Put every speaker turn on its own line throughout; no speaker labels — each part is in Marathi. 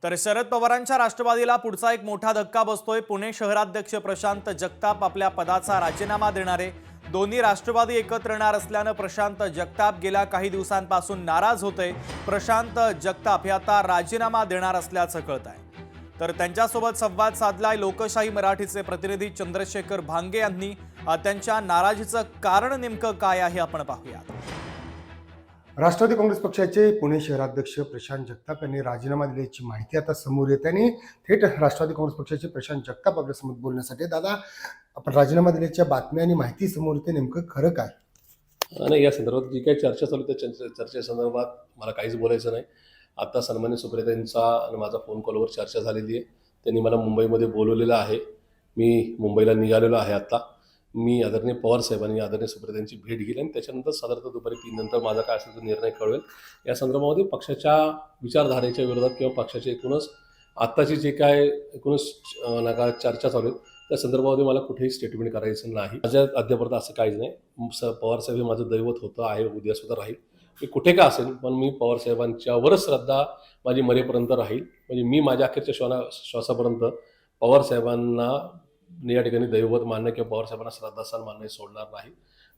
तर शरद पवारांच्या राष्ट्रवादीला पुढचा एक मोठा धक्का बसतोय। पुणे शहराध्यक्ष प्रशांत जगताप आपल्या पदाचा राजीनामा देणारे। दोन्ही राष्ट्रवादी एकत्र येणार असल्याने प्रशांत जगताप गेल्या काही दिवसांपासून नाराज होते। प्रशांत जगताप हे आता राजीनामा देणार असल्याचं कळत आहे। तर त्यांच्यासोबत संवाद साधलाय लोकशाही मराठीचे प्रतिनिधी चंद्रशेखर भांगे यांनी। त्यांच्या नाराजीचं कारण नेमकं काय आहे आपण पाहूया।
राष्ट्रवादी काँग्रेस पक्षाचे पुणे शहराध्यक्ष प्रशांत जगताप यांनी राजीनामा दिल्याची माहिती आता समोर येते आणि थेट राष्ट्रवादी काँग्रेस पक्षाचे प्रशांत जगताप आपल्यासमोर बोलण्यासाठी। दादा, आपण राजीनामा दिल्याच्या बातम्या आणि माहिती समोर येते, नेमकं खरं काय?
नाही, या संदर्भात जी काही चर्चा चालू त्या चर्चेसंदर्भात मला काहीच बोलायचं नाही। आता सन्मान्य सुप्रियाताईंचा आणि माझा फोन कॉलवर चर्चा झालेली आहे। त्यांनी मला मुंबईमध्ये बोलवलेलं आहे। मी मुंबईला निघालेलो आहे। आता मी आदरणीय पवार साहेबांनी आदरणीय सुप्रियाताईंची भेट घेतली आणि त्याच्यानंतर साधारणतः दुपारी 3 नंतर माझा काय असेल तो निर्णय कळवेल। या संदर्भामध्ये पक्षाच्या विचारधारेच्या विरोधात किंवा पक्षाचे एकूणच आत्ताची जे काय एकूणच चर्चा चालू आहेत त्या संदर्भामध्ये मला कुठेही स्टेटमेंट करायचं नाही। माझ्या अद्यापर्यंत असं काहीच नाही। पवार साहेब हे माझं दैवत होतं, आहे, उद्या सुद्धा राहील। मी कुठे का असेल पण मी पवार साहेबांच्यावरच श्रद्धा माझी मरेपर्यंत राहील। म्हणजे मी माझ्या अखेरच्या श्वासापर्यंत पवार साहेबांना या ठिकाणी दैवत मानणं किंवा पवार साहेबांना श्रद्धास्थान मानणं सोडणार नाही।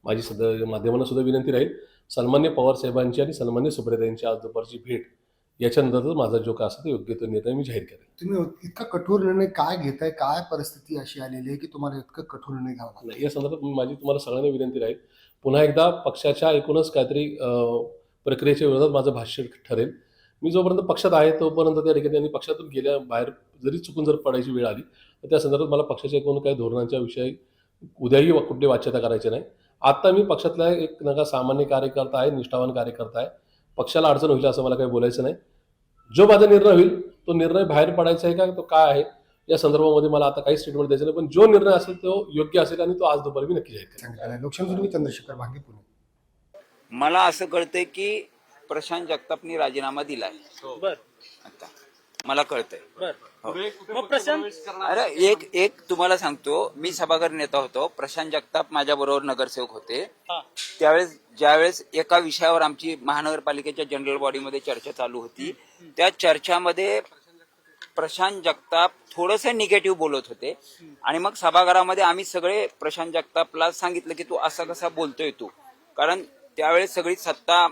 माझी सध्या माध्यमांना सुद्धा विनंती राहील, सन्मान्य पवार साहेबांची आणि सन्मान्य सुप्रियाताईंची आज दुपारची भेट याच्यानंतरच माझा जो काय असेल तो योग्य तो निर्णय मी जाहीर करेन।
तुम्ही इतका कठोर निर्णय काय घेताय? काय परिस्थिती अशी आलेली आहे की तुम्हाला इतकं कठोर निर्णय घ्यावा लागला?
या संदर्भात माझी तुम्हाला सगळ्यांना विनंती राहील, पुन्हा एकदा पक्षाच्या एकूणच काहीतरी प्रक्रियेच्या विरोधात माझं भाष्य ठरेल। मी जोपर्यंत पक्षात आहे तोपर्यंत त्या ठिकाणी त्यांनी पक्षातून गेल्या बाहेर जरी चुकून जर पडायची वेळ आली तर त्या संदर्भात मला पक्षाच्या एकूण काही धोरणांच्या विषयी उद्याही कुठली वाच्यता करायची नाही। आता मी पक्षातला एक सामान्य कार्यकर्ता आहे, निष्ठावान कार्यकर्ता आहे। पक्षाला अडचण होईल असं मला काही बोलायचं नाही। जो माझा निर्णय होईल तो निर्णय बाहेर पडायचा आहे का तो काय आहे या संदर्भामध्ये मला आता काही स्टेटमेंट द्यायचं नाही, पण जो निर्णय असेल तो योग्य असेल आणि तो आज दुपारी मी नक्की जाहीर करेन।
लोकशाही चंद्रशेखर भांगे, पुणे।
मला असं कळतंय की प्रशांत जगतापनी राजीनामा दिलाय। आता मला कळतंय। अरे एक तुम्हाला सांगतो, मी सभागृह नेता होतो। प्रशांत जगताप माझ्या बरोबर नगरसेवक होते। त्यावेळेस ज्यावेळेस एका विषयावर आमची महानगरपालिकेच्या जनरल बॉडीमध्ये चर्चा चालू होती, त्या चर्चामध्ये प्रशांत जगताप थोडंसं निगेटिव्ह बोलत होते आणि मग सभागृहामध्ये आम्ही सगळे प्रशांत जगतापला सांगितलं की तू असा कसा बोलतोय तू, कारण त्यावेळेस सगळी सत्ता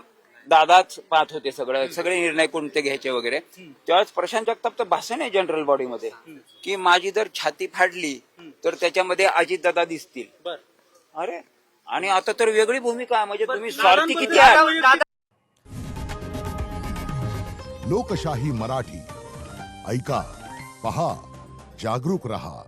दादाच पाहत होते, सगळे निर्णय कोणते घ्यायचे वगैरे। त्यावेळेस प्रशांत जगताप तर भाषण आहे जनरल बॉडीमध्ये की माझी जर छाती फाडली तर त्याच्यामध्ये अजितदादा दिसतील। अरे, आणि आता तर वेगळी भूमिका, म्हणजे तुम्ही स्वार्थी किती आहात।
लोकशाही मराठी ऐका, पहा, जागरूक रहा।